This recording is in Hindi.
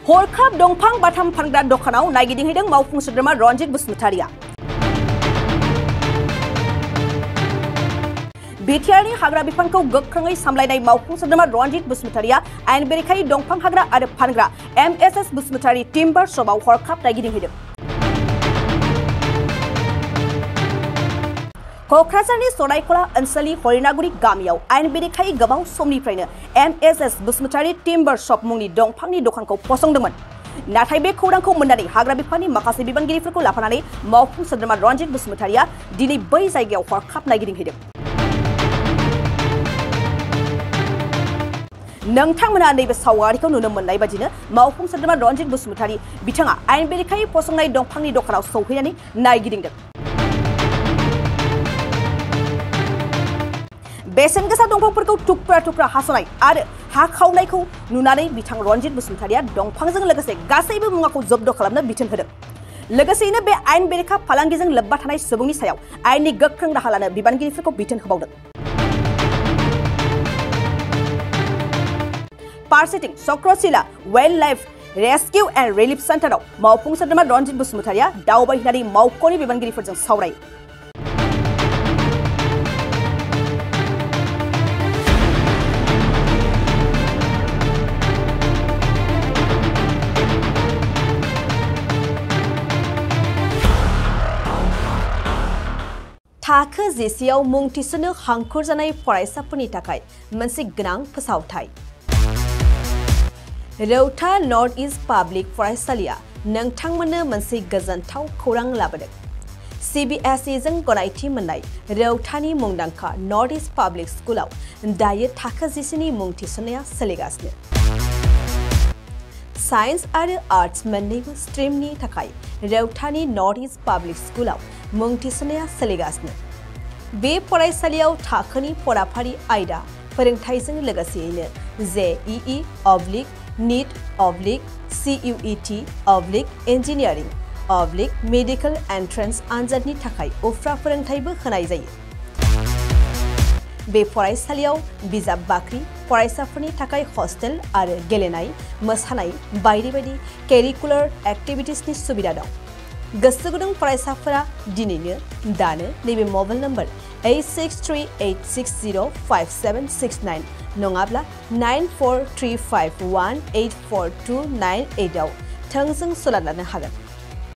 हरखाब दंफां बाथाम फानग्रा दखानाव नायगिदिंहैदों मावफुं सोद्रोमा रनजित बसुमतारिया। बिटिआरनि हाग्रा बिफानखौ गोख्रोङै सामलायनाय मावफुं सोद्रोमा रनजित बसुमतारिया आयेन बेरेखायै दंफां हाग्रा आरो फानग्रा एमएसएस बसुमतारी टिम्बार शपआव हरखाब नायगिदिंहैदों। क'क्राझारनि सनायखला ओनसोलनि हरिनागुरि गामियाव आयेन बेरेखायै गोबाव समनिफ्रायनो एमएसएस बसुमतारी टिम्बार शप मुंनि दंफांनि दखानखौ फसंदोंमोन। नाथाय बे खौरांखौ मोननानै हाग्रा बिफाननि माखासे बिबानगिरिफोरखौ लाफानानै मावफुं सोद्रोमा रनजित बसुमतारिया दिनै बै जायगायाव हरखाब नायगिदिंहैदों। नोंथांमोना नैबे सावगारिखौ नुनो मोननाय बादिनो मावफुं सोद्रोमा रनजित बसुमतारी बिथाङा आयेन बेरेखायै फसंनाय दंफांनि दखानाव सौहैनानै नायगिदिंदों। बेसेन गोसा दंफांफोरखौ थुख्रा थुख्रा हास'नाय आरो हा खावनायखौ नुनानै बिथां रनजित बसुमतारिया दंफांजों लोगोसे गासैबो मुवाखौ जब्द खालामनो बिथोन होदों। लोगोसेयैनो बे आयेन बेरेखा फालांगिजों लोब्बा थानाय सुबुंनि सायाव आयेननि गोख्रों राहा लानो बिबानगिरिफोरखौ बिथोन होबावदों। फारसेथिं Chakrashila wild life रेस्किउ end relief सेन्टाराव मावफुं सोद्रोमा रनजित बसुमतारिया दावबायहैनानै मावख'नि बिबानगिरिफोरजों सावरायो। थाखो जिसेआव मुं थिसननो हांखुर जानाय फरायसाफोरनि थाखाय मोनसे गोनां फोसावथाय। रौता नर्थ इस्ट पाब्लिक फरायसालिया नोंथांमोननो मोनसे गोजोनथाव खौरां लाबोदों। CBSE जों गनायथि मोननाय रौतानि मुंदांखा नर्थ इस्ट पाब्लिक स्कुलाव दायो थाखो जिसेनि मुं थिसननाया सोलिगासिनो। साइन्स आरो आर्ट्स मोन्नैबो स्ट्रिमनि थाखाय रौतानि नर्थ इस्ट पाब्लिक स्कुलाव मुं थिसननाया सोलिगासिनो। बे फरायसालियाव थाखोनि फराफारि आयदा फोरोंथायजों लोगोसेयैनो JEE NEET CUET engineering medical entrance आनजादनि थाखाय उफ्रा फोरोंथायबो होनाय जायो। बे फरायसालियाव बिजाब बाख्रि, फरायसाफोरनि थाखाय हस्टेल आरो गेलेनाय, मोसानाय बायदि बायदि केरिकुलार एक्टिभिटिसनि सुबिदा दं। गोसो गुदुं फरायसाफोरा दिनैनो दानो नैबे मबाइल नम्बर 8638605769 नङाब्ला 9435184298 आव थोंजों सोलाद लानो हागोन।